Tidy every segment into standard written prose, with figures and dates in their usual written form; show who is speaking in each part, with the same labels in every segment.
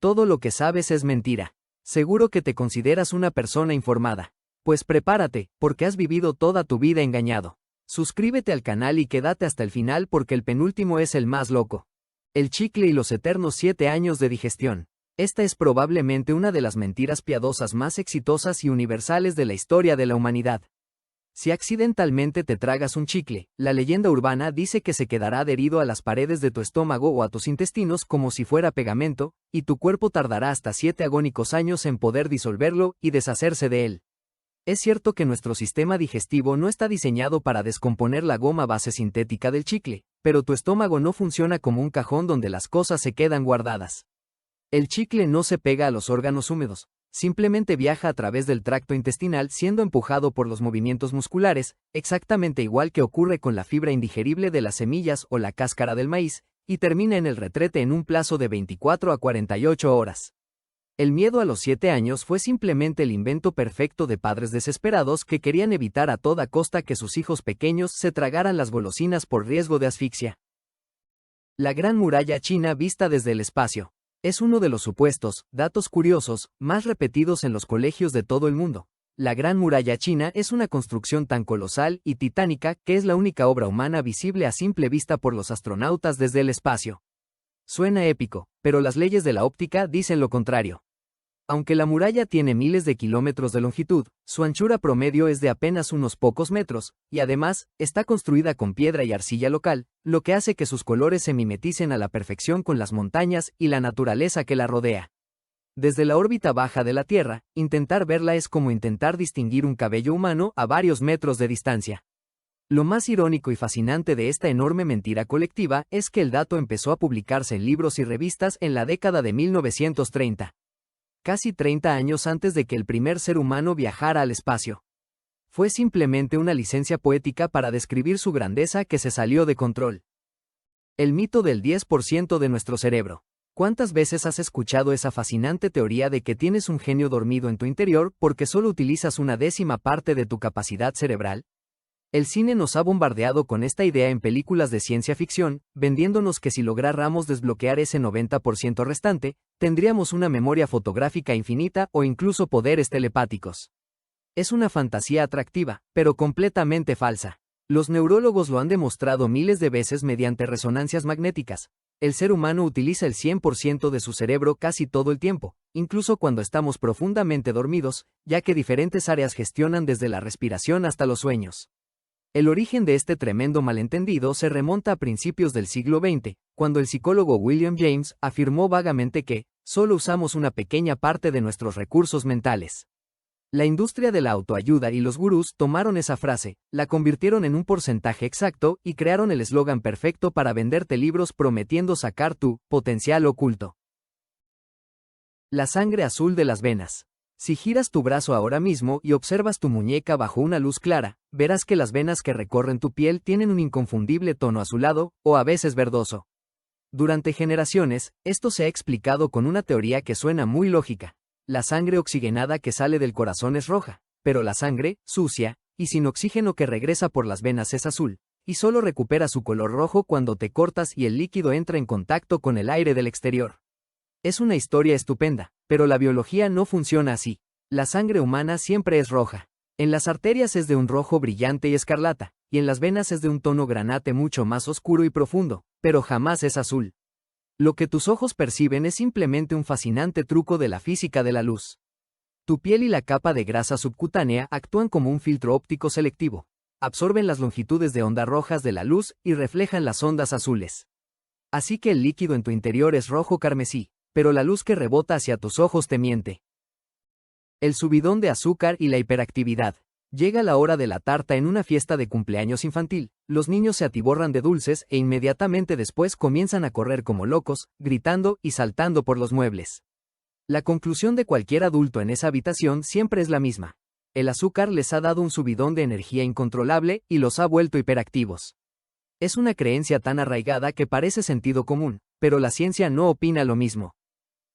Speaker 1: Todo lo que sabes es mentira. Seguro que te consideras una persona informada. Pues prepárate, porque has vivido toda tu vida engañado. Suscríbete al canal y quédate hasta el final porque el penúltimo es el más loco. El chicle y los eternos 7 años de digestión. Esta es probablemente una de las mentiras piadosas más exitosas y universales de la historia de la humanidad. Si accidentalmente te tragas un chicle, la leyenda urbana dice que se quedará adherido a las paredes de tu estómago o a tus intestinos como si fuera pegamento, y tu cuerpo tardará hasta 7 agónicos años en poder disolverlo y deshacerse de él. Es cierto que nuestro sistema digestivo no está diseñado para descomponer la goma base sintética del chicle, pero tu estómago no funciona como un cajón donde las cosas se quedan guardadas. El chicle no se pega a los órganos húmedos, simplemente viaja a través del tracto intestinal siendo empujado por los movimientos musculares, exactamente igual que ocurre con la fibra indigerible de las semillas o la cáscara del maíz, y termina en el retrete en un plazo de 24 a 48 horas. El miedo a los 7 años fue simplemente el invento perfecto de padres desesperados que querían evitar a toda costa que sus hijos pequeños se tragaran las golosinas por riesgo de asfixia. La Gran Muralla China vista desde el espacio. Es uno de los supuestos, datos curiosos, más repetidos en los colegios de todo el mundo. La Gran Muralla China es una construcción tan colosal y titánica que es la única obra humana visible a simple vista por los astronautas desde el espacio. Suena épico, pero las leyes de la óptica dicen lo contrario. Aunque la muralla tiene miles de kilómetros de longitud, su anchura promedio es de apenas unos pocos metros, y además, está construida con piedra y arcilla local, lo que hace que sus colores se mimeticen a la perfección con las montañas y la naturaleza que la rodea. Desde la órbita baja de la Tierra, intentar verla es como intentar distinguir un cabello humano a varios metros de distancia. Lo más irónico y fascinante de esta enorme mentira colectiva es que el dato empezó a publicarse en libros y revistas en la década de 1930. Casi 30 años antes de que el primer ser humano viajara al espacio. Fue simplemente una licencia poética para describir su grandeza que se salió de control. El mito del 10% de nuestro cerebro. ¿Cuántas veces has escuchado esa fascinante teoría de que tienes un genio dormido en tu interior porque solo utilizas una décima parte de tu capacidad cerebral? El cine nos ha bombardeado con esta idea en películas de ciencia ficción, vendiéndonos que si lográramos desbloquear ese 90% restante, tendríamos una memoria fotográfica infinita o incluso poderes telepáticos. Es una fantasía atractiva, pero completamente falsa. Los neurólogos lo han demostrado miles de veces mediante resonancias magnéticas. El ser humano utiliza el 100% de su cerebro casi todo el tiempo, incluso cuando estamos profundamente dormidos, ya que diferentes áreas gestionan desde la respiración hasta los sueños. El origen de este tremendo malentendido se remonta a principios del siglo XX, cuando el psicólogo William James afirmó vagamente que solo usamos una pequeña parte de nuestros recursos mentales. La industria de la autoayuda y los gurús tomaron esa frase, la convirtieron en un porcentaje exacto y crearon el eslogan perfecto para venderte libros prometiendo sacar tu potencial oculto. La sangre azul de las venas. Si giras tu brazo ahora mismo y observas tu muñeca bajo una luz clara, verás que las venas que recorren tu piel tienen un inconfundible tono azulado, o a veces verdoso. Durante generaciones, esto se ha explicado con una teoría que suena muy lógica. La sangre oxigenada que sale del corazón es roja, pero la sangre, sucia, y sin oxígeno que regresa por las venas es azul, y solo recupera su color rojo cuando te cortas y el líquido entra en contacto con el aire del exterior. Es una historia estupenda, pero la biología no funciona así. La sangre humana siempre es roja. En las arterias es de un rojo brillante y escarlata, y en las venas es de un tono granate mucho más oscuro y profundo, pero jamás es azul. Lo que tus ojos perciben es simplemente un fascinante truco de la física de la luz. Tu piel y la capa de grasa subcutánea actúan como un filtro óptico selectivo. Absorben las longitudes de onda rojas de la luz y reflejan las ondas azules. Así que el líquido en tu interior es rojo carmesí, pero la luz que rebota hacia tus ojos te miente. El subidón de azúcar y la hiperactividad. Llega la hora de la tarta en una fiesta de cumpleaños infantil, los niños se atiborran de dulces e inmediatamente después comienzan a correr como locos, gritando y saltando por los muebles. La conclusión de cualquier adulto en esa habitación siempre es la misma. El azúcar les ha dado un subidón de energía incontrolable y los ha vuelto hiperactivos. Es una creencia tan arraigada que parece sentido común, pero la ciencia no opina lo mismo.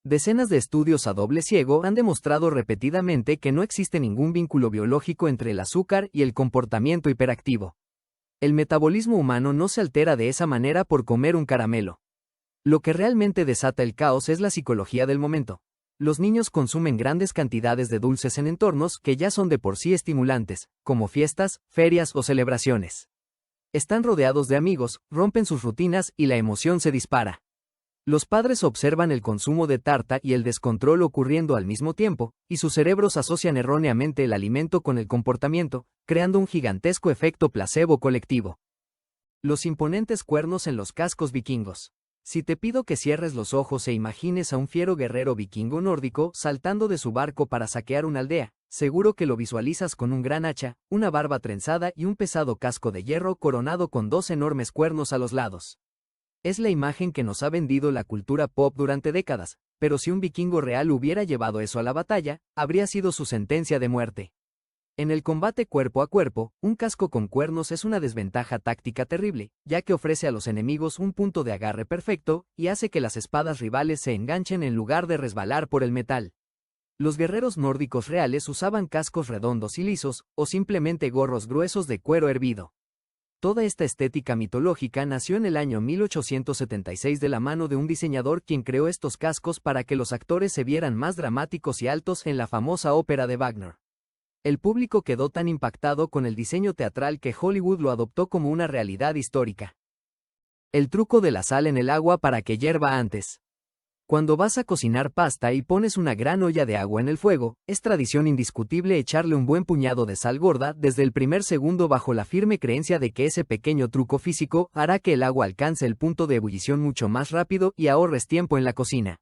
Speaker 1: Decenas de estudios a doble ciego han demostrado repetidamente que no existe ningún vínculo biológico entre el azúcar y el comportamiento hiperactivo. El metabolismo humano no se altera de esa manera por comer un caramelo. Lo que realmente desata el caos es la psicología del momento. Los niños consumen grandes cantidades de dulces en entornos que ya son de por sí estimulantes, como fiestas, ferias o celebraciones. Están rodeados de amigos, rompen sus rutinas y la emoción se dispara. Los padres observan el consumo de tarta y el descontrol ocurriendo al mismo tiempo, y sus cerebros asocian erróneamente el alimento con el comportamiento, creando un gigantesco efecto placebo colectivo. Los imponentes cuernos en los cascos vikingos. Si te pido que cierres los ojos e imagines a un fiero guerrero vikingo nórdico saltando de su barco para saquear una aldea, seguro que lo visualizas con un gran hacha, una barba trenzada y un pesado casco de hierro coronado con dos enormes cuernos a los lados. Es la imagen que nos ha vendido la cultura pop durante décadas, pero si un vikingo real hubiera llevado eso a la batalla, habría sido su sentencia de muerte. En el combate cuerpo a cuerpo, un casco con cuernos es una desventaja táctica terrible, ya que ofrece a los enemigos un punto de agarre perfecto, y hace que las espadas rivales se enganchen en lugar de resbalar por el metal. Los guerreros nórdicos reales usaban cascos redondos y lisos, o simplemente gorros gruesos de cuero hervido. Toda esta estética mitológica nació en el año 1876 de la mano de un diseñador quien creó estos cascos para que los actores se vieran más dramáticos y altos en la famosa ópera de Wagner. El público quedó tan impactado con el diseño teatral que Hollywood lo adoptó como una realidad histórica. El truco de la sal en el agua para que hierva antes. Cuando vas a cocinar pasta y pones una gran olla de agua en el fuego, es tradición indiscutible echarle un buen puñado de sal gorda desde el primer segundo bajo la firme creencia de que ese pequeño truco físico hará que el agua alcance el punto de ebullición mucho más rápido y ahorres tiempo en la cocina.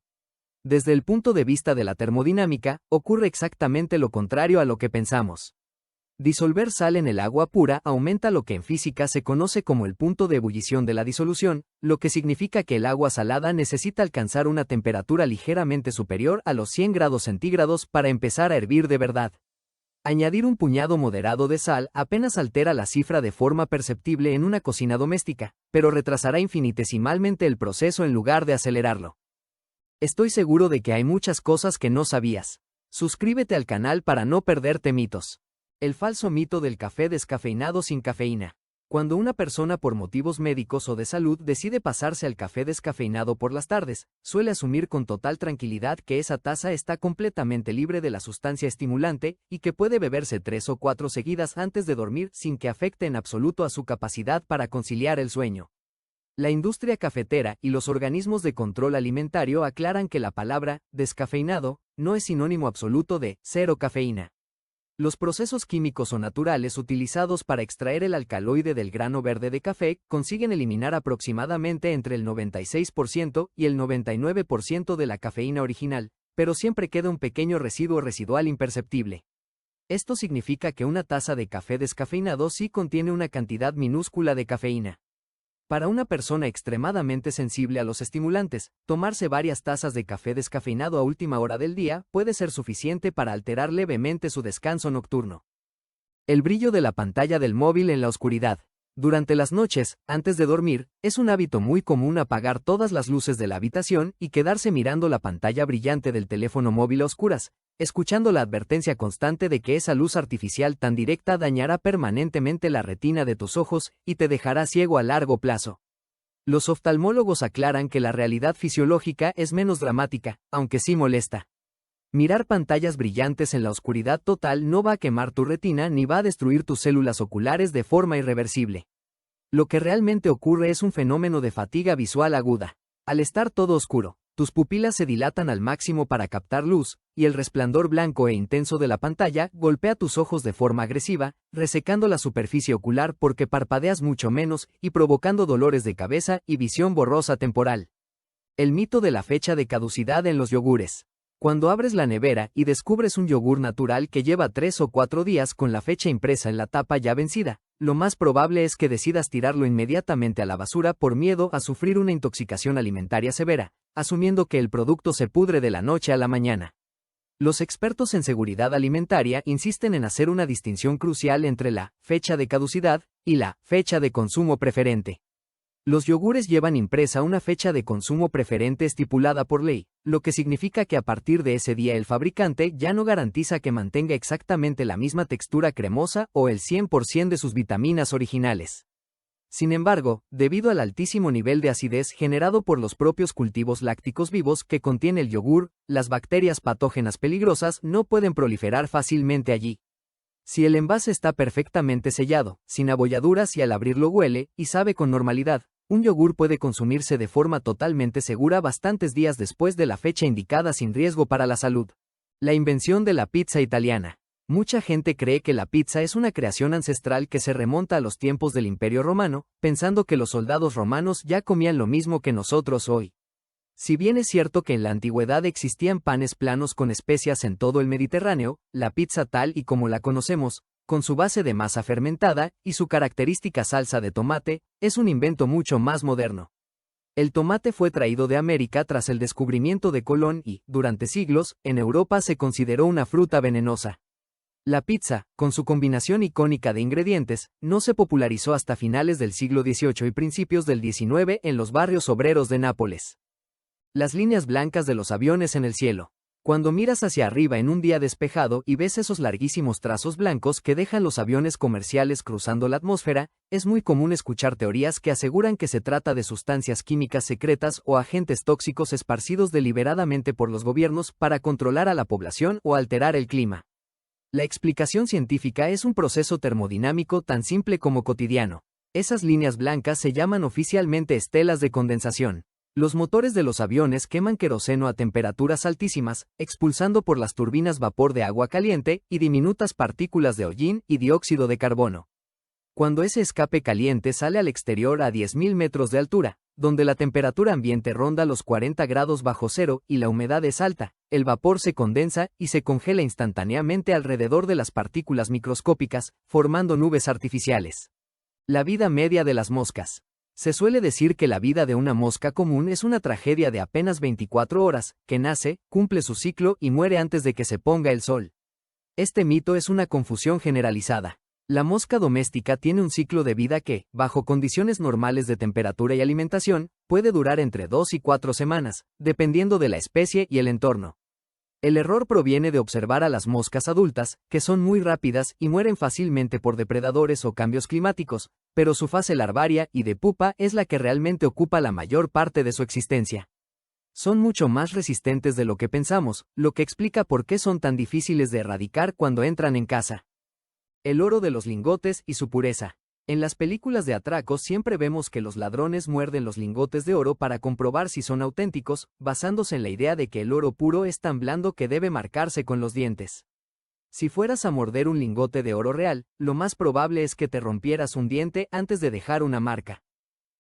Speaker 1: Desde el punto de vista de la termodinámica, ocurre exactamente lo contrario a lo que pensamos. Disolver sal en el agua pura aumenta lo que en física se conoce como el punto de ebullición de la disolución, lo que significa que el agua salada necesita alcanzar una temperatura ligeramente superior a los 100 grados centígrados para empezar a hervir de verdad. Añadir un puñado moderado de sal apenas altera la cifra de forma perceptible en una cocina doméstica, pero retrasará infinitesimalmente el proceso en lugar de acelerarlo. Estoy seguro de que hay muchas cosas que no sabías. Suscríbete al canal para no perderte mitos. El falso mito del café descafeinado sin cafeína. Cuando una persona por motivos médicos o de salud decide pasarse al café descafeinado por las tardes, suele asumir con total tranquilidad que esa taza está completamente libre de la sustancia estimulante y que puede beberse 3 o 4 seguidas antes de dormir sin que afecte en absoluto a su capacidad para conciliar el sueño. La industria cafetera y los organismos de control alimentario aclaran que la palabra descafeinado no es sinónimo absoluto de cero cafeína. Los procesos químicos o naturales utilizados para extraer el alcaloide del grano verde de café consiguen eliminar aproximadamente entre el 96% y el 99% de la cafeína original, pero siempre queda un pequeño residuo residual imperceptible. Esto significa que una taza de café descafeinado sí contiene una cantidad minúscula de cafeína. Para una persona extremadamente sensible a los estimulantes, tomarse varias tazas de café descafeinado a última hora del día puede ser suficiente para alterar levemente su descanso nocturno. El brillo de la pantalla del móvil en la oscuridad. Durante las noches, antes de dormir, es un hábito muy común apagar todas las luces de la habitación y quedarse mirando la pantalla brillante del teléfono móvil a oscuras, escuchando la advertencia constante de que esa luz artificial tan directa dañará permanentemente la retina de tus ojos y te dejará ciego a largo plazo. Los oftalmólogos aclaran que la realidad fisiológica es menos dramática, aunque sí molesta. Mirar pantallas brillantes en la oscuridad total no va a quemar tu retina ni va a destruir tus células oculares de forma irreversible. Lo que realmente ocurre es un fenómeno de fatiga visual aguda. Al estar todo oscuro, tus pupilas se dilatan al máximo para captar luz, y el resplandor blanco e intenso de la pantalla golpea tus ojos de forma agresiva, resecando la superficie ocular porque parpadeas mucho menos y provocando dolores de cabeza y visión borrosa temporal. El mito de la fecha de caducidad en los yogures. Cuando abres la nevera y descubres un yogur natural que lleva 3 o 4 días con la fecha impresa en la tapa ya vencida, lo más probable es que decidas tirarlo inmediatamente a la basura por miedo a sufrir una intoxicación alimentaria severa, asumiendo que el producto se pudre de la noche a la mañana. Los expertos en seguridad alimentaria insisten en hacer una distinción crucial entre la fecha de caducidad y la fecha de consumo preferente. Los yogures llevan impresa una fecha de consumo preferente estipulada por ley, lo que significa que a partir de ese día el fabricante ya no garantiza que mantenga exactamente la misma textura cremosa o el 100% de sus vitaminas originales. Sin embargo, debido al altísimo nivel de acidez generado por los propios cultivos lácticos vivos que contiene el yogur, las bacterias patógenas peligrosas no pueden proliferar fácilmente allí. Si el envase está perfectamente sellado, sin abolladuras y al abrirlo huele y sabe con normalidad, un yogur puede consumirse de forma totalmente segura bastantes días después de la fecha indicada sin riesgo para la salud. La invención de la pizza italiana. Mucha gente cree que la pizza es una creación ancestral que se remonta a los tiempos del Imperio Romano, pensando que los soldados romanos ya comían lo mismo que nosotros hoy. Si bien es cierto que en la antigüedad existían panes planos con especias en todo el Mediterráneo, la pizza tal y como la conocemos, con su base de masa fermentada y su característica salsa de tomate, es un invento mucho más moderno. El tomate fue traído de América tras el descubrimiento de Colón y, durante siglos, en Europa se consideró una fruta venenosa. La pizza, con su combinación icónica de ingredientes, no se popularizó hasta finales del siglo XVIII y principios del XIX en los barrios obreros de Nápoles. Las líneas blancas de los aviones en el cielo. Cuando miras hacia arriba en un día despejado y ves esos larguísimos trazos blancos que dejan los aviones comerciales cruzando la atmósfera, es muy común escuchar teorías que aseguran que se trata de sustancias químicas secretas o agentes tóxicos esparcidos deliberadamente por los gobiernos para controlar a la población o alterar el clima. La explicación científica es un proceso termodinámico tan simple como cotidiano. Esas líneas blancas se llaman oficialmente estelas de condensación. Los motores de los aviones queman queroseno a temperaturas altísimas, expulsando por las turbinas vapor de agua caliente y diminutas partículas de hollín y dióxido de carbono. Cuando ese escape caliente sale al exterior a 10.000 metros de altura, donde la temperatura ambiente ronda los 40 grados bajo cero y la humedad es alta, el vapor se condensa y se congela instantáneamente alrededor de las partículas microscópicas, formando nubes artificiales. La vida media de las moscas. Se suele decir que la vida de una mosca común es una tragedia de apenas 24 horas, que nace, cumple su ciclo y muere antes de que se ponga el sol. Este mito es una confusión generalizada. La mosca doméstica tiene un ciclo de vida que, bajo condiciones normales de temperatura y alimentación, puede durar entre 2 y 4 semanas, dependiendo de la especie y el entorno. El error proviene de observar a las moscas adultas, que son muy rápidas y mueren fácilmente por depredadores o cambios climáticos, pero su fase larvaria y de pupa es la que realmente ocupa la mayor parte de su existencia. Son mucho más resistentes de lo que pensamos, lo que explica por qué son tan difíciles de erradicar cuando entran en casa. El oro de los lingotes y su pureza. En las películas de atracos siempre vemos que los ladrones muerden los lingotes de oro para comprobar si son auténticos, basándose en la idea de que el oro puro es tan blando que debe marcarse con los dientes. Si fueras a morder un lingote de oro real, lo más probable es que te rompieras un diente antes de dejar una marca.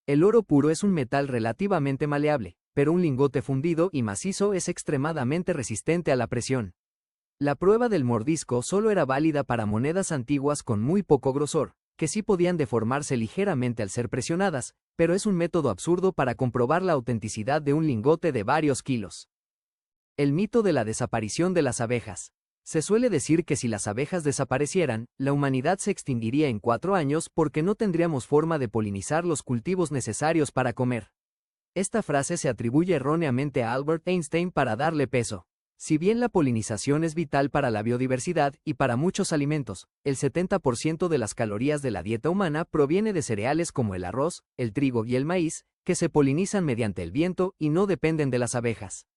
Speaker 1: El oro puro es un metal relativamente maleable, pero un lingote fundido y macizo es extremadamente resistente a la presión. La prueba del mordisco solo era válida para monedas antiguas con muy poco grosor, que sí podían deformarse ligeramente al ser presionadas, pero es un método absurdo para comprobar la autenticidad de un lingote de varios kilos. El mito de la desaparición de las abejas. Se suele decir que si las abejas desaparecieran, la humanidad se extinguiría en 4 años porque no tendríamos forma de polinizar los cultivos necesarios para comer. Esta frase se atribuye erróneamente a Albert Einstein para darle peso. Si bien la polinización es vital para la biodiversidad y para muchos alimentos, el 70% de las calorías de la dieta humana proviene de cereales como el arroz, el trigo y el maíz, que se polinizan mediante el viento y no dependen de las abejas.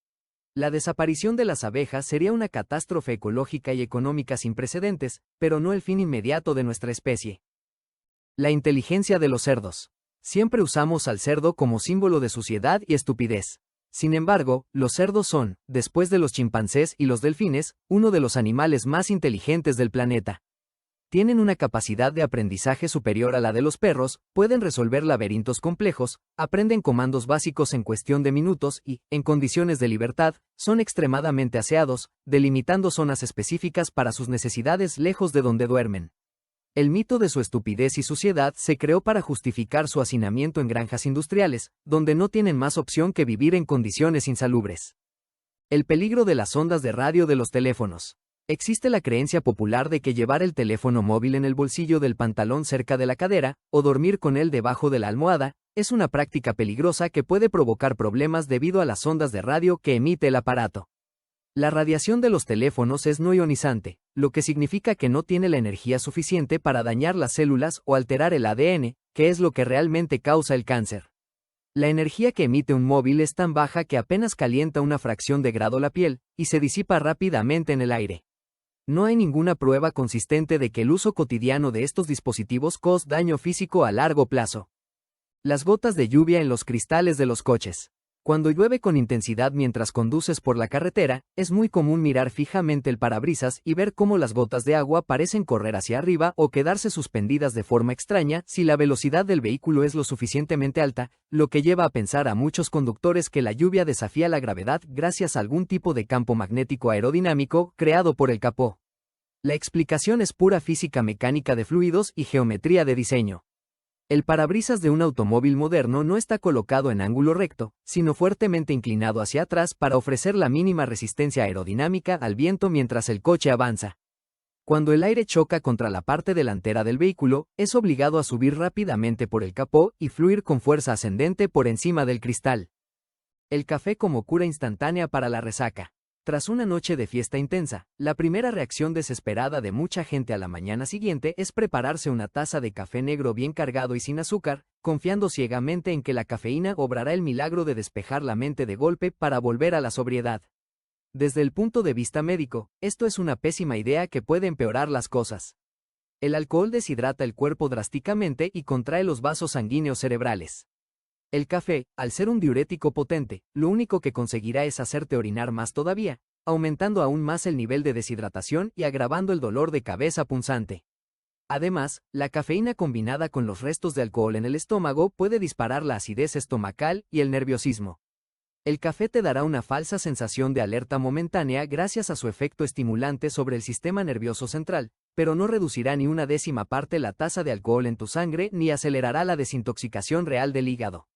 Speaker 1: La desaparición de las abejas sería una catástrofe ecológica y económica sin precedentes, pero no el fin inmediato de nuestra especie. La inteligencia de los cerdos. Siempre usamos al cerdo como símbolo de suciedad y estupidez. Sin embargo, los cerdos son, después de los chimpancés y los delfines, uno de los animales más inteligentes del planeta. Tienen una capacidad de aprendizaje superior a la de los perros, pueden resolver laberintos complejos, aprenden comandos básicos en cuestión de minutos y, en condiciones de libertad, son extremadamente aseados, delimitando zonas específicas para sus necesidades lejos de donde duermen. El mito de su estupidez y suciedad se creó para justificar su hacinamiento en granjas industriales, donde no tienen más opción que vivir en condiciones insalubres. El peligro de las ondas de radio de los teléfonos. Existe la creencia popular de que llevar el teléfono móvil en el bolsillo del pantalón cerca de la cadera, o dormir con él debajo de la almohada, es una práctica peligrosa que puede provocar problemas debido a las ondas de radio que emite el aparato. La radiación de los teléfonos es no ionizante, lo que significa que no tiene la energía suficiente para dañar las células o alterar el ADN, ¿qué es lo que realmente causa el cáncer? La energía que emite un móvil es tan baja que apenas calienta una fracción de grado la piel, y se disipa rápidamente en el aire. No hay ninguna prueba consistente de que el uso cotidiano de estos dispositivos cause daño físico a largo plazo. Las gotas de lluvia en los cristales de los coches. Cuando llueve con intensidad mientras conduces por la carretera, es muy común mirar fijamente el parabrisas y ver cómo las gotas de agua parecen correr hacia arriba o quedarse suspendidas de forma extraña si la velocidad del vehículo es lo suficientemente alta, lo que lleva a pensar a muchos conductores que la lluvia desafía la gravedad gracias a algún tipo de campo magnético aerodinámico creado por el capó. La explicación es pura física mecánica de fluidos y geometría de diseño. El parabrisas de un automóvil moderno no está colocado en ángulo recto, sino fuertemente inclinado hacia atrás para ofrecer la mínima resistencia aerodinámica al viento mientras el coche avanza. Cuando el aire choca contra la parte delantera del vehículo, es obligado a subir rápidamente por el capó y fluir con fuerza ascendente por encima del cristal. El café como cura instantánea para la resaca. Tras una noche de fiesta intensa, la primera reacción desesperada de mucha gente a la mañana siguiente es prepararse una taza de café negro bien cargado y sin azúcar, confiando ciegamente en que la cafeína obrará el milagro de despejar la mente de golpe para volver a la sobriedad. Desde el punto de vista médico, esto es una pésima idea que puede empeorar las cosas. El alcohol deshidrata el cuerpo drásticamente y contrae los vasos sanguíneos cerebrales. El café, al ser un diurético potente, lo único que conseguirá es hacerte orinar más todavía, aumentando aún más el nivel de deshidratación y agravando el dolor de cabeza punzante. Además, la cafeína combinada con los restos de alcohol en el estómago puede disparar la acidez estomacal y el nerviosismo. El café te dará una falsa sensación de alerta momentánea gracias a su efecto estimulante sobre el sistema nervioso central, pero no reducirá ni una décima parte la tasa de alcohol en tu sangre ni acelerará la desintoxicación real del hígado.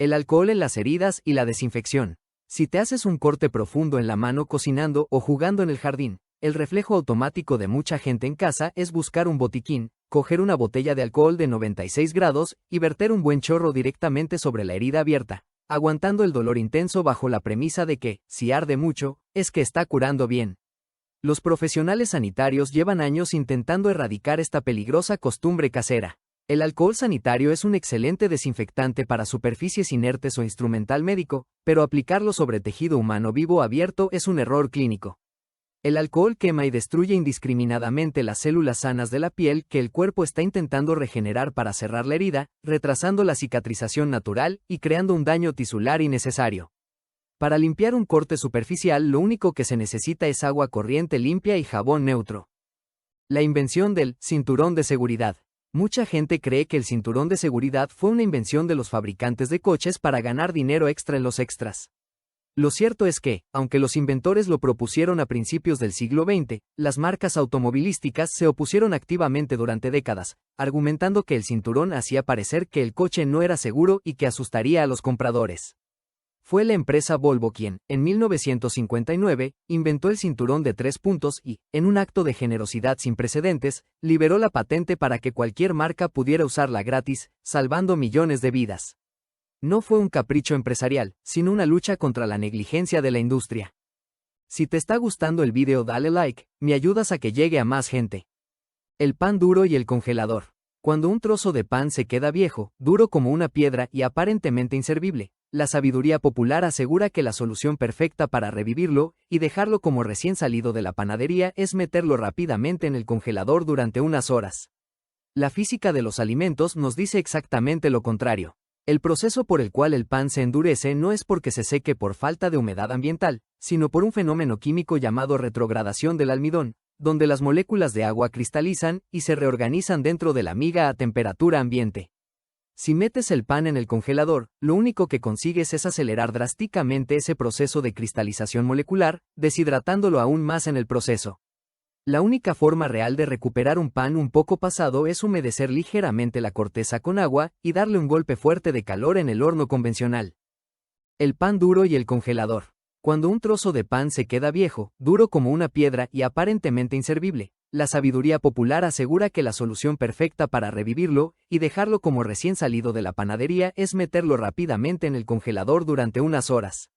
Speaker 1: El alcohol en las heridas y la desinfección. Si te haces un corte profundo en la mano cocinando o jugando en el jardín, el reflejo automático de mucha gente en casa es buscar un botiquín, coger una botella de alcohol de 96 grados y verter un buen chorro directamente sobre la herida abierta, aguantando el dolor intenso bajo la premisa de que, si arde mucho, es que está curando bien. Los profesionales sanitarios llevan años intentando erradicar esta peligrosa costumbre casera. El alcohol sanitario es un excelente desinfectante para superficies inertes o instrumental médico, pero aplicarlo sobre tejido humano vivo abierto es un error clínico. El alcohol quema y destruye indiscriminadamente las células sanas de la piel que el cuerpo está intentando regenerar para cerrar la herida, retrasando la cicatrización natural y creando un daño tisular innecesario. Para limpiar un corte superficial, lo único que se necesita es agua corriente limpia y jabón neutro. La invención del cinturón de seguridad. Mucha gente cree que el cinturón de seguridad fue una invención de los fabricantes de coches para ganar dinero extra en los extras. Lo cierto es que, aunque los inventores lo propusieron a principios del siglo XX, las marcas automovilísticas se opusieron activamente durante décadas, argumentando que el cinturón hacía parecer que el coche no era seguro y que asustaría a los compradores. Fue la empresa Volvo quien, en 1959, inventó el cinturón de 3 puntos y, en un acto de generosidad sin precedentes, liberó la patente para que cualquier marca pudiera usarla gratis, salvando millones de vidas. No fue un capricho empresarial, sino una lucha contra la negligencia de la industria. Si te está gustando el video dale like, me ayudas a que llegue a más gente. El pan duro y el congelador. Cuando un trozo de pan se queda viejo, duro como una piedra y aparentemente inservible, la sabiduría popular asegura que la solución perfecta para revivirlo y dejarlo como recién salido de la panadería es meterlo rápidamente en el congelador durante unas horas. La física de los alimentos nos dice exactamente lo contrario. El proceso por el cual el pan se endurece no es porque se seque por falta de humedad ambiental, sino por un fenómeno químico llamado retrogradación del almidón, donde las moléculas de agua cristalizan y se reorganizan dentro de la miga a temperatura ambiente. Si metes el pan en el congelador, lo único que consigues es acelerar drásticamente ese proceso de cristalización molecular, deshidratándolo aún más en el proceso. La única forma real de recuperar un pan un poco pasado es humedecer ligeramente la corteza con agua y darle un golpe fuerte de calor en el horno convencional. El pan duro y el congelador. Cuando un trozo de pan se queda viejo, duro como una piedra y aparentemente inservible, la sabiduría popular asegura que la solución perfecta para revivirlo y dejarlo como recién salido de la panadería es meterlo rápidamente en el congelador durante unas horas.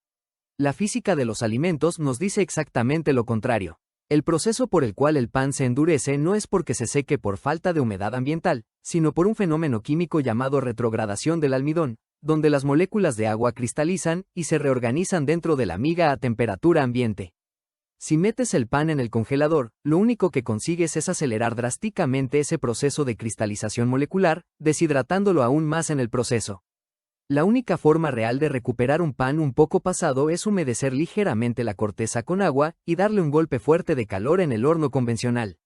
Speaker 1: La física de los alimentos nos dice exactamente lo contrario. El proceso por el cual el pan se endurece no es porque se seque por falta de humedad ambiental, sino por un fenómeno químico llamado retrogradación del almidón, donde las moléculas de agua cristalizan y se reorganizan dentro de la miga a temperatura ambiente. Si metes el pan en el congelador, lo único que consigues es acelerar drásticamente ese proceso de cristalización molecular, deshidratándolo aún más en el proceso. La única forma real de recuperar un pan un poco pasado es humedecer ligeramente la corteza con agua y darle un golpe fuerte de calor en el horno convencional.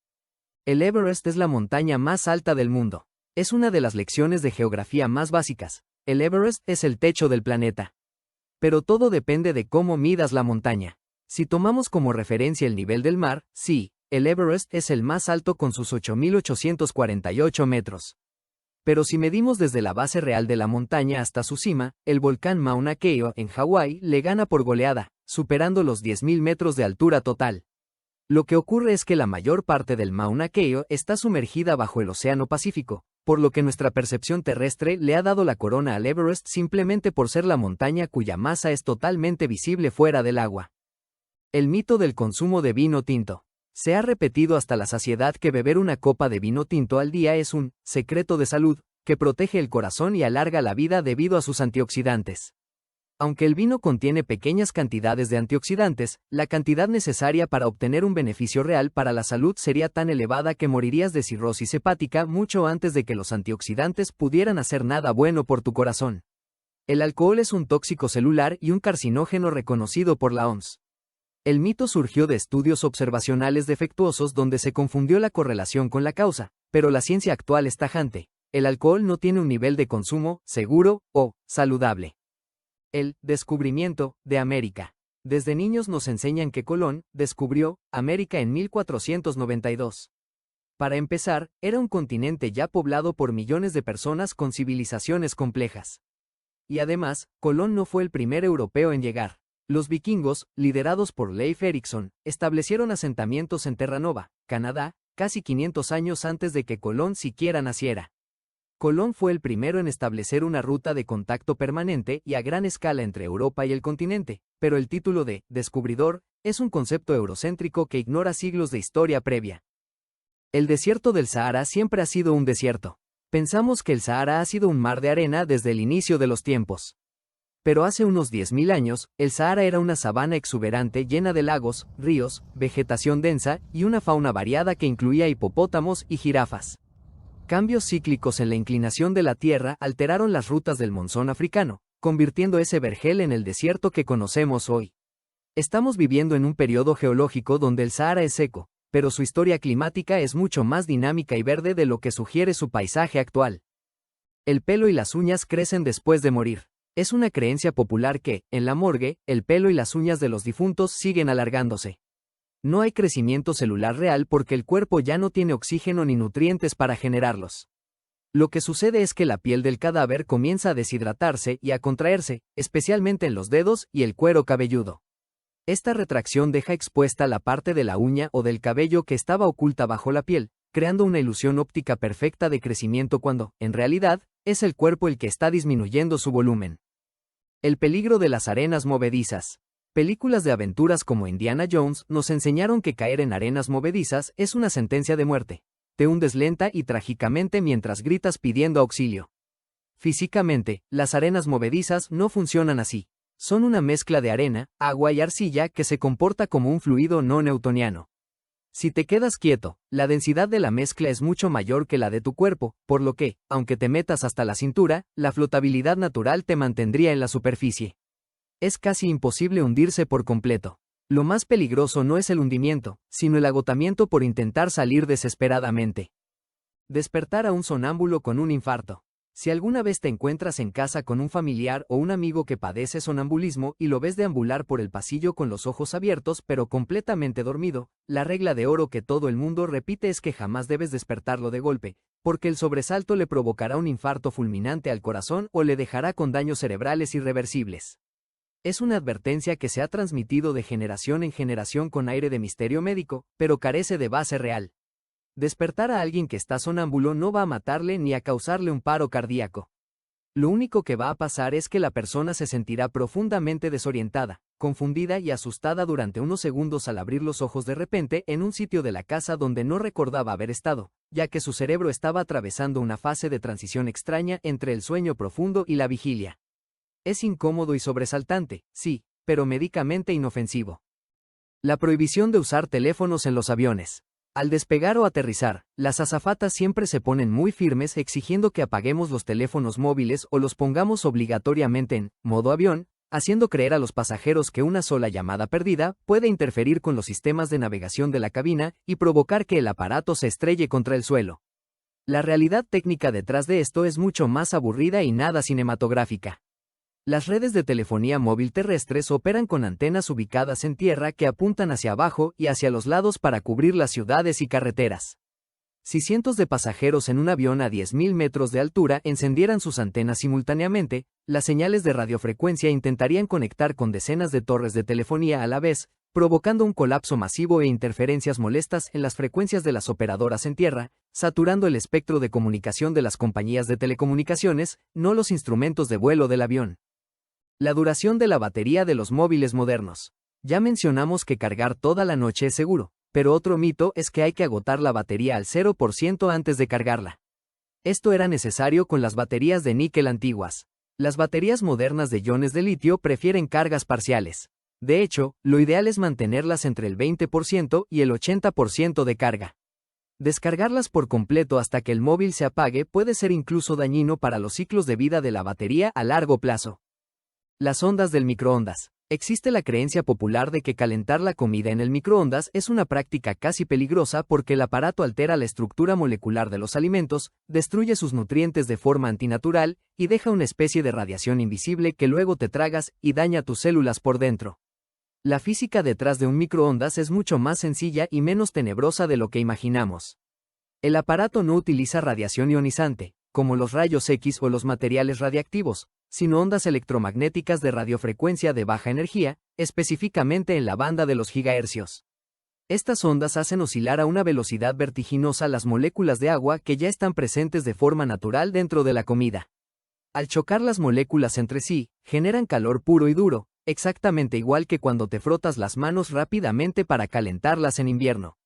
Speaker 1: El Everest es la montaña más alta del mundo. Es una de las lecciones de geografía más básicas. El Everest es el techo del planeta. Pero todo depende de cómo midas la montaña. Si tomamos como referencia el nivel del mar, sí, el Everest es el más alto con sus 8.848 metros. Pero si medimos desde la base real de la montaña hasta su cima, el volcán Mauna Kea en Hawái le gana por goleada, superando los 10.000 metros de altura total. Lo que ocurre es que la mayor parte del Mauna Kea está sumergida bajo el Océano Pacífico, por lo que nuestra percepción terrestre le ha dado la corona al Everest simplemente por ser la montaña cuya masa es totalmente visible fuera del agua. El mito del consumo de vino tinto. Se ha repetido hasta la saciedad que beber una copa de vino tinto al día es un secreto de salud, que protege el corazón y alarga la vida debido a sus antioxidantes. Aunque el vino contiene pequeñas cantidades de antioxidantes, la cantidad necesaria para obtener un beneficio real para la salud sería tan elevada que morirías de cirrosis hepática mucho antes de que los antioxidantes pudieran hacer nada bueno por tu corazón. El alcohol es un tóxico celular y un carcinógeno reconocido por la OMS. El mito surgió de estudios observacionales defectuosos donde se confundió la correlación con la causa, pero la ciencia actual es tajante. El alcohol no tiene un nivel de consumo seguro o saludable. El descubrimiento de América. Desde niños nos enseñan que Colón descubrió América en 1492. Para empezar, era un continente ya poblado por millones de personas con civilizaciones complejas. Y además, Colón no fue el primer europeo en llegar. Los vikingos, liderados por Leif Erikson, establecieron asentamientos en Terranova, Canadá, casi 500 años antes de que Colón siquiera naciera. Colón fue el primero en establecer una ruta de contacto permanente y a gran escala entre Europa y el continente, pero el título de descubridor es un concepto eurocéntrico que ignora siglos de historia previa. El desierto del Sahara siempre ha sido un desierto. Pensamos que el Sahara ha sido un mar de arena desde el inicio de los tiempos. Pero hace unos 10.000 años, el Sahara era una sabana exuberante llena de lagos, ríos, vegetación densa y una fauna variada que incluía hipopótamos y jirafas. Cambios cíclicos en la inclinación de la Tierra alteraron las rutas del monzón africano, convirtiendo ese vergel en el desierto que conocemos hoy. Estamos viviendo en un periodo geológico donde el Sahara es seco, pero su historia climática es mucho más dinámica y verde de lo que sugiere su paisaje actual. El pelo y las uñas crecen después de morir. Es una creencia popular que, en la morgue, el pelo y las uñas de los difuntos siguen alargándose. No hay crecimiento celular real porque el cuerpo ya no tiene oxígeno ni nutrientes para generarlos. Lo que sucede es que la piel del cadáver comienza a deshidratarse y a contraerse, especialmente en los dedos y el cuero cabelludo. Esta retracción deja expuesta la parte de la uña o del cabello que estaba oculta bajo la piel, creando una ilusión óptica perfecta de crecimiento cuando, en realidad, es el cuerpo el que está disminuyendo su volumen. El peligro de las arenas movedizas. Películas de aventuras como Indiana Jones nos enseñaron que caer en arenas movedizas es una sentencia de muerte. Te hundes lenta y trágicamente mientras gritas pidiendo auxilio. Físicamente, las arenas movedizas no funcionan así. Son una mezcla de arena, agua y arcilla que se comporta como un fluido no newtoniano. Si te quedas quieto, la densidad de la mezcla es mucho mayor que la de tu cuerpo, por lo que, aunque te metas hasta la cintura, la flotabilidad natural te mantendría en la superficie. Es casi imposible hundirse por completo. Lo más peligroso no es el hundimiento, sino el agotamiento por intentar salir desesperadamente. Despertar a un sonámbulo con un infarto. Si alguna vez te encuentras en casa con un familiar o un amigo que padece sonambulismo y lo ves deambular por el pasillo con los ojos abiertos pero completamente dormido, la regla de oro que todo el mundo repite es que jamás debes despertarlo de golpe, porque el sobresalto le provocará un infarto fulminante al corazón o le dejará con daños cerebrales irreversibles. Es una advertencia que se ha transmitido de generación en generación con aire de misterio médico, pero carece de base real. Despertar a alguien que está sonámbulo no va a matarle ni a causarle un paro cardíaco. Lo único que va a pasar es que la persona se sentirá profundamente desorientada, confundida y asustada durante unos segundos al abrir los ojos de repente en un sitio de la casa donde no recordaba haber estado, ya que su cerebro estaba atravesando una fase de transición extraña entre el sueño profundo y la vigilia. Es incómodo y sobresaltante, sí, pero médicamente inofensivo. La prohibición de usar teléfonos en los aviones. Al despegar o aterrizar, las azafatas siempre se ponen muy firmes exigiendo que apaguemos los teléfonos móviles o los pongamos obligatoriamente en modo avión, haciendo creer a los pasajeros que una sola llamada perdida puede interferir con los sistemas de navegación de la cabina y provocar que el aparato se estrelle contra el suelo. La realidad técnica detrás de esto es mucho más aburrida y nada cinematográfica. Las redes de telefonía móvil terrestres operan con antenas ubicadas en tierra que apuntan hacia abajo y hacia los lados para cubrir las ciudades y carreteras. Si cientos de pasajeros en un avión a 10.000 metros de altura encendieran sus antenas simultáneamente, las señales de radiofrecuencia intentarían conectar con decenas de torres de telefonía a la vez, provocando un colapso masivo e interferencias molestas en las frecuencias de las operadoras en tierra, saturando el espectro de comunicación de las compañías de telecomunicaciones, no los instrumentos de vuelo del avión. La duración de la batería de los móviles modernos. Ya mencionamos que cargar toda la noche es seguro, pero otro mito es que hay que agotar la batería al 0% antes de cargarla. Esto era necesario con las baterías de níquel antiguas. Las baterías modernas de iones de litio prefieren cargas parciales. De hecho, lo ideal es mantenerlas entre el 20% y el 80% de carga. Descargarlas por completo hasta que el móvil se apague puede ser incluso dañino para los ciclos de vida de la batería a largo plazo. Las ondas del microondas. Existe la creencia popular de que calentar la comida en el microondas es una práctica casi peligrosa porque el aparato altera la estructura molecular de los alimentos, destruye sus nutrientes de forma antinatural y deja una especie de radiación invisible que luego te tragas y daña tus células por dentro. La física detrás de un microondas es mucho más sencilla y menos tenebrosa de lo que imaginamos. El aparato no utiliza radiación ionizante, como los rayos X o los materiales radiactivos, sino ondas electromagnéticas de radiofrecuencia de baja energía, específicamente en la banda de los gigahercios. Estas ondas hacen oscilar a una velocidad vertiginosa las moléculas de agua que ya están presentes de forma natural dentro de la comida. Al chocar las moléculas entre sí, generan calor puro y duro, exactamente igual que cuando te frotas las manos rápidamente para calentarlas en invierno.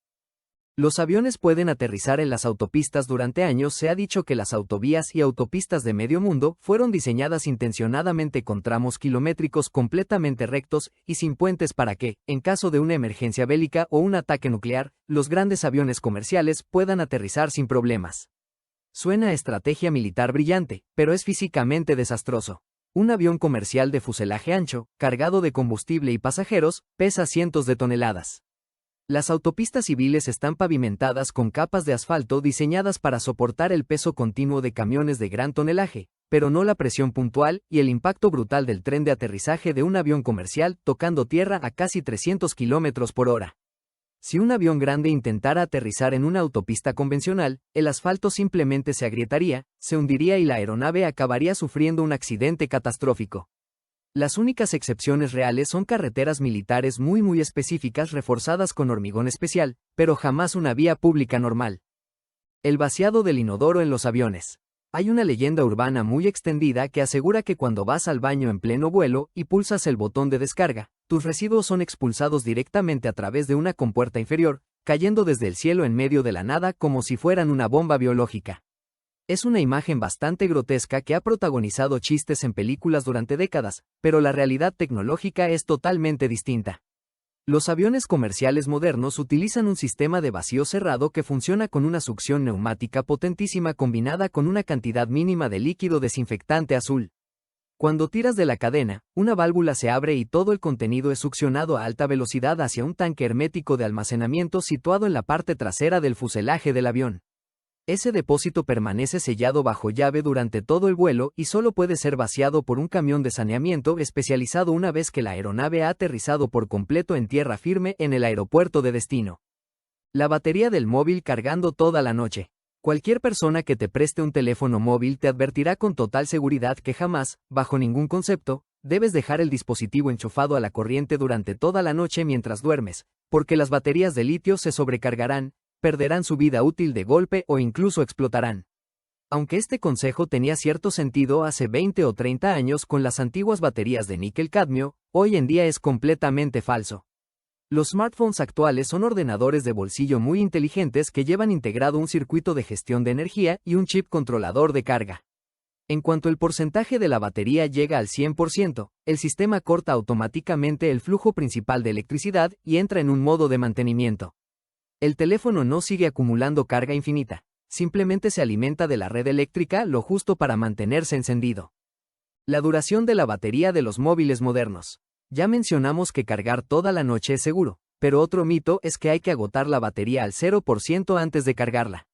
Speaker 1: Los aviones pueden aterrizar en las autopistas durante años. Se ha dicho que las autovías y autopistas de medio mundo fueron diseñadas intencionadamente con tramos kilométricos completamente rectos y sin puentes para que, en caso de una emergencia bélica o un ataque nuclear, los grandes aviones comerciales puedan aterrizar sin problemas. Suena a estrategia militar brillante, pero es físicamente desastroso. Un avión comercial de fuselaje ancho, cargado de combustible y pasajeros, pesa cientos de toneladas. Las autopistas civiles están pavimentadas con capas de asfalto diseñadas para soportar el peso continuo de camiones de gran tonelaje, pero no la presión puntual y el impacto brutal del tren de aterrizaje de un avión comercial tocando tierra a casi 300 km por hora. Si un avión grande intentara aterrizar en una autopista convencional, el asfalto simplemente se agrietaría, se hundiría y la aeronave acabaría sufriendo un accidente catastrófico. Las únicas excepciones reales son carreteras militares muy específicas reforzadas con hormigón especial, pero jamás una vía pública normal. El vaciado del inodoro en los aviones. Hay una leyenda urbana muy extendida que asegura que cuando vas al baño en pleno vuelo y pulsas el botón de descarga, tus residuos son expulsados directamente a través de una compuerta inferior, cayendo desde el cielo en medio de la nada como si fueran una bomba biológica. Es una imagen bastante grotesca que ha protagonizado chistes en películas durante décadas, pero la realidad tecnológica es totalmente distinta. Los aviones comerciales modernos utilizan un sistema de vacío cerrado que funciona con una succión neumática potentísima combinada con una cantidad mínima de líquido desinfectante azul. Cuando tiras de la cadena, una válvula se abre y todo el contenido es succionado a alta velocidad hacia un tanque hermético de almacenamiento situado en la parte trasera del fuselaje del avión. Ese depósito permanece sellado bajo llave durante todo el vuelo y solo puede ser vaciado por un camión de saneamiento especializado una vez que la aeronave ha aterrizado por completo en tierra firme en el aeropuerto de destino. La batería del móvil cargando toda la noche. Cualquier persona que te preste un teléfono móvil te advertirá con total seguridad que jamás, bajo ningún concepto, debes dejar el dispositivo enchufado a la corriente durante toda la noche mientras duermes, porque las baterías de litio se sobrecargarán, perderán su vida útil de golpe o incluso explotarán. Aunque este consejo tenía cierto sentido hace 20 o 30 años con las antiguas baterías de níquel-cadmio, hoy en día es completamente falso. Los smartphones actuales son ordenadores de bolsillo muy inteligentes que llevan integrado un circuito de gestión de energía y un chip controlador de carga. En cuanto el porcentaje de la batería llega al 100%, el sistema corta automáticamente el flujo principal de electricidad y entra en un modo de mantenimiento. El teléfono no sigue acumulando carga infinita, simplemente se alimenta de la red eléctrica lo justo para mantenerse encendido. La duración de la batería de los móviles modernos. Ya mencionamos que cargar toda la noche es seguro, pero otro mito es que hay que agotar la batería al 0% antes de cargarla.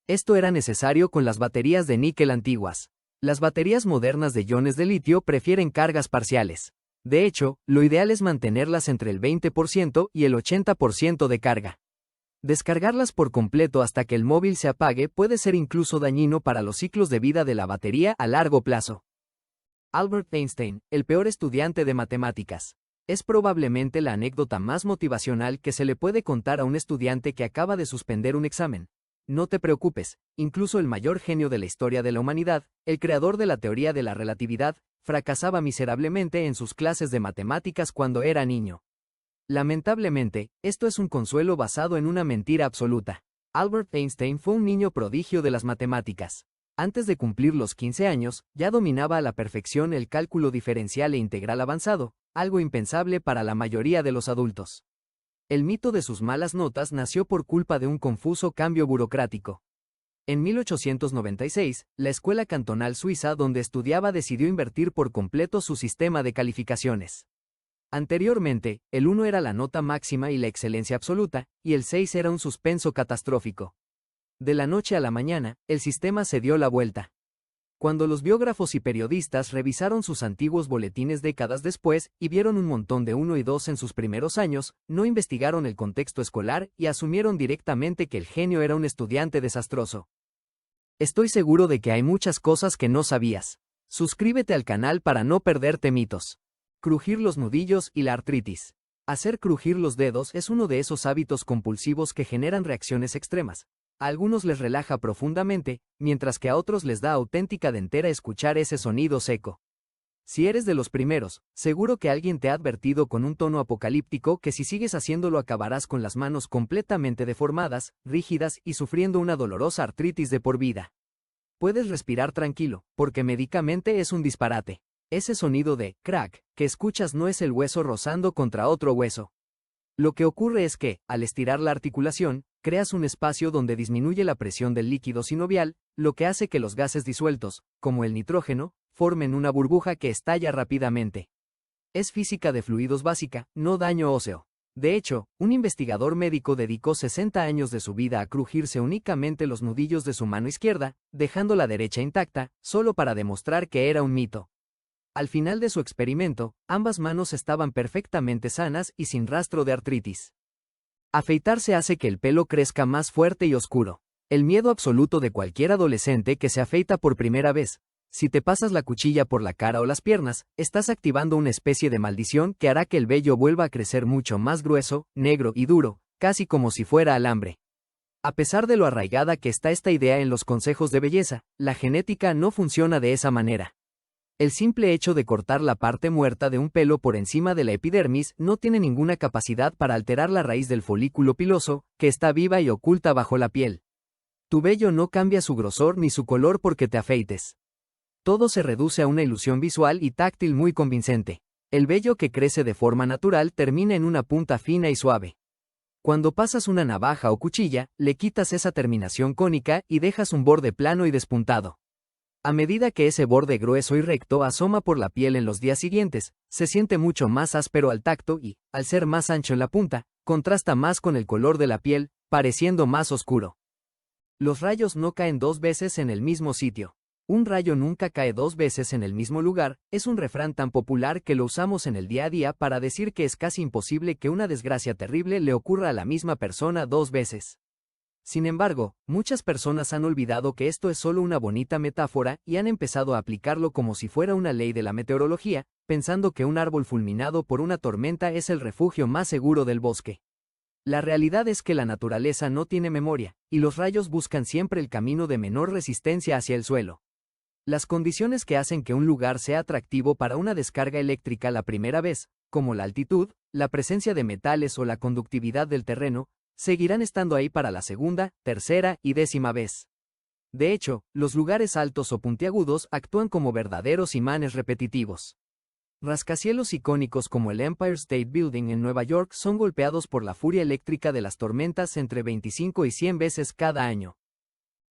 Speaker 1: Esto era necesario con las baterías de níquel antiguas. Las baterías modernas de iones de litio prefieren cargas parciales. De hecho, lo ideal es mantenerlas entre el 20% y el 80% de carga. Descargarlas por completo hasta que el móvil se apague puede ser incluso dañino para los ciclos de vida de la batería a largo plazo. Albert Einstein, el peor estudiante de matemáticas. Es probablemente la anécdota más motivacional que se le puede contar a un estudiante que acaba de suspender un examen. No te preocupes, incluso el mayor genio de la historia de la humanidad, el creador de la teoría de la relatividad, fracasaba miserablemente en sus clases de matemáticas cuando era niño. Lamentablemente, esto es un consuelo basado en una mentira absoluta. Albert Einstein fue un niño prodigio de las matemáticas. Antes de cumplir los 15 años, ya dominaba a la perfección el cálculo diferencial e integral avanzado, algo impensable para la mayoría de los adultos. El mito de sus malas notas nació por culpa de un confuso cambio burocrático. En 1896, la escuela cantonal suiza donde estudiaba decidió invertir por completo su sistema de calificaciones. Anteriormente, el 1 era la nota máxima y la excelencia absoluta, y el 6 era un suspenso catastrófico. De la noche a la mañana, el sistema se dio la vuelta. Cuando los biógrafos y periodistas revisaron sus antiguos boletines décadas después y vieron un montón de 1 y 2 en sus primeros años, no investigaron el contexto escolar y asumieron directamente que el genio era un estudiante desastroso. Estoy seguro de que hay muchas cosas que no sabías. Suscríbete al canal para no perderte mitos. Crujir los nudillos y la artritis. Hacer crujir los dedos es uno de esos hábitos compulsivos que generan reacciones extremas. A algunos les relaja profundamente, mientras que a otros les da auténtica dentera escuchar ese sonido seco. Si eres de los primeros, seguro que alguien te ha advertido con un tono apocalíptico que si sigues haciéndolo acabarás con las manos completamente deformadas, rígidas y sufriendo una dolorosa artritis de por vida. Puedes respirar tranquilo, porque médicamente es un disparate. Ese sonido de crack que escuchas no es el hueso rozando contra otro hueso. Lo que ocurre es que, al estirar la articulación, creas un espacio donde disminuye la presión del líquido sinovial, lo que hace que los gases disueltos, como el nitrógeno, formen una burbuja que estalla rápidamente. Es física de fluidos básica, no daño óseo. De hecho, un investigador médico dedicó 60 años de su vida a crujirse únicamente los nudillos de su mano izquierda, dejando la derecha intacta, solo para demostrar que era un mito. Al final de su experimento, ambas manos estaban perfectamente sanas y sin rastro de artritis. Afeitarse hace que el pelo crezca más fuerte y oscuro. El miedo absoluto de cualquier adolescente que se afeita por primera vez. Si te pasas la cuchilla por la cara o las piernas, estás activando una especie de maldición que hará que el vello vuelva a crecer mucho más grueso, negro y duro, casi como si fuera alambre. A pesar de lo arraigada que está esta idea en los consejos de belleza, la genética no funciona de esa manera. El simple hecho de cortar la parte muerta de un pelo por encima de la epidermis no tiene ninguna capacidad para alterar la raíz del folículo piloso, que está viva y oculta bajo la piel. Tu vello no cambia su grosor ni su color porque te afeites. Todo se reduce a una ilusión visual y táctil muy convincente. El vello que crece de forma natural termina en una punta fina y suave. Cuando pasas una navaja o cuchilla, le quitas esa terminación cónica y dejas un borde plano y despuntado. A medida que ese borde grueso y recto asoma por la piel en los días siguientes, se siente mucho más áspero al tacto y, al ser más ancho en la punta, contrasta más con el color de la piel, pareciendo más oscuro. Los rayos no caen 2 veces en el mismo sitio. Un rayo nunca cae 2 veces en el mismo lugar, es un refrán tan popular que lo usamos en el día a día para decir que es casi imposible que una desgracia terrible le ocurra a la misma persona 2 veces. Sin embargo, muchas personas han olvidado que esto es solo una bonita metáfora y han empezado a aplicarlo como si fuera una ley de la meteorología, pensando que un árbol fulminado por una tormenta es el refugio más seguro del bosque. La realidad es que la naturaleza no tiene memoria, y los rayos buscan siempre el camino de menor resistencia hacia el suelo. Las condiciones que hacen que un lugar sea atractivo para una descarga eléctrica la primera vez, como la altitud, la presencia de metales o la conductividad del terreno, seguirán estando ahí para la segunda, tercera y 10ª vez. De hecho, los lugares altos o puntiagudos actúan como verdaderos imanes repetitivos. Rascacielos icónicos como el Empire State Building en Nueva York son golpeados por la furia eléctrica de las tormentas entre 25 y 100 veces cada año.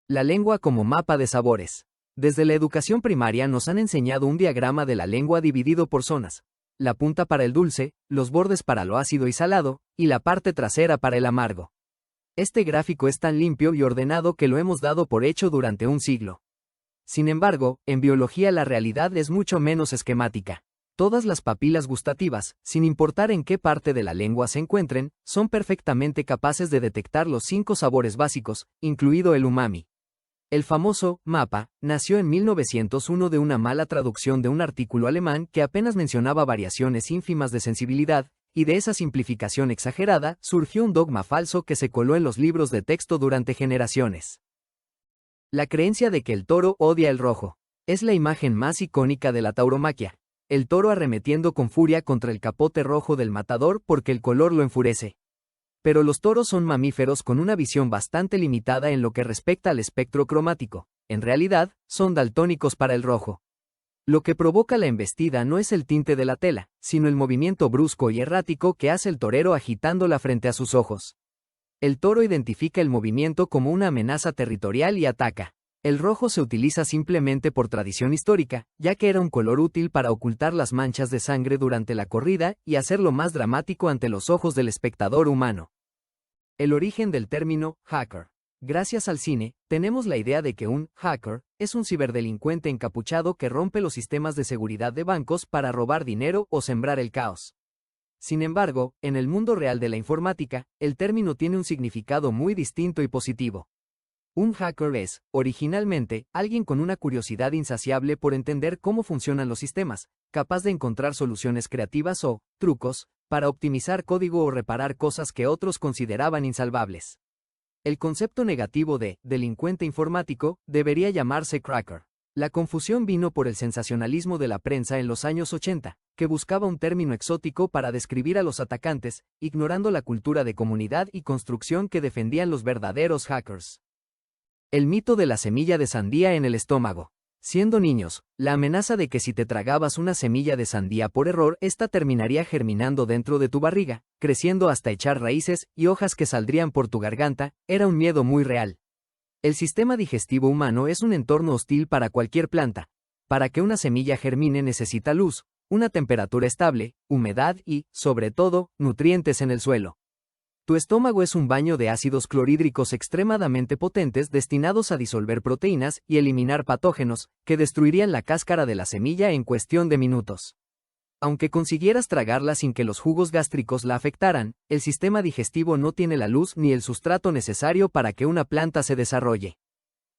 Speaker 1: La lengua como mapa de sabores. Desde la educación primaria nos han enseñado un diagrama de la lengua dividido por zonas. La punta para el dulce, los bordes para lo ácido y salado, y la parte trasera para el amargo. Este gráfico es tan limpio y ordenado que lo hemos dado por hecho durante un siglo. Sin embargo, en biología la realidad es mucho menos esquemática. Todas las papilas gustativas, sin importar en qué parte de la lengua se encuentren, son perfectamente capaces de detectar los 5 sabores básicos, incluido el umami. El famoso mapa nació en 1901 de una mala traducción de un artículo alemán que apenas mencionaba variaciones ínfimas de sensibilidad, y de esa simplificación exagerada surgió un dogma falso que se coló en los libros de texto durante generaciones. La creencia de que el toro odia el rojo. Es la imagen más icónica de la tauromaquia. El toro arremetiendo con furia contra el capote rojo del matador porque el color lo enfurece. Pero los toros son mamíferos con una visión bastante limitada en lo que respecta al espectro cromático. En realidad, son daltónicos para el rojo. Lo que provoca la embestida no es el tinte de la tela, sino el movimiento brusco y errático que hace el torero agitándola frente a sus ojos. El toro identifica el movimiento como una amenaza territorial y ataca. El rojo se utiliza simplemente por tradición histórica, ya que era un color útil para ocultar las manchas de sangre durante la corrida y hacerlo más dramático ante los ojos del espectador humano. El origen del término hacker. Gracias al cine, tenemos la idea de que un hacker es un ciberdelincuente encapuchado que rompe los sistemas de seguridad de bancos para robar dinero o sembrar el caos. Sin embargo, en el mundo real de la informática, el término tiene un significado muy distinto y positivo. Un hacker es, originalmente, alguien con una curiosidad insaciable por entender cómo funcionan los sistemas, capaz de encontrar soluciones creativas o trucos para optimizar código o reparar cosas que otros consideraban insalvables. El concepto negativo de delincuente informático debería llamarse cracker. La confusión vino por el sensacionalismo de la prensa en los años 80, que buscaba un término exótico para describir a los atacantes, ignorando la cultura de comunidad y construcción que defendían los verdaderos hackers. El mito de la semilla de sandía en el estómago. Siendo niños, la amenaza de que si te tragabas una semilla de sandía por error, esta terminaría germinando dentro de tu barriga, creciendo hasta echar raíces y hojas que saldrían por tu garganta, era un miedo muy real. El sistema digestivo humano es un entorno hostil para cualquier planta. Para que una semilla germine necesita luz, una temperatura estable, humedad y, sobre todo, nutrientes en el suelo. Tu estómago es un baño de ácidos clorhídricos extremadamente potentes destinados a disolver proteínas y eliminar patógenos, que destruirían la cáscara de la semilla en cuestión de minutos. Aunque consiguieras tragarla sin que los jugos gástricos la afectaran, el sistema digestivo no tiene la luz ni el sustrato necesario para que una planta se desarrolle.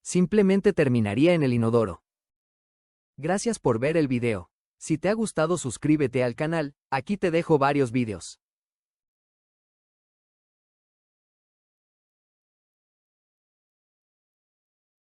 Speaker 1: Simplemente terminaría en el inodoro. Gracias por ver el video. Si te ha gustado suscríbete al canal, aquí te dejo varios videos.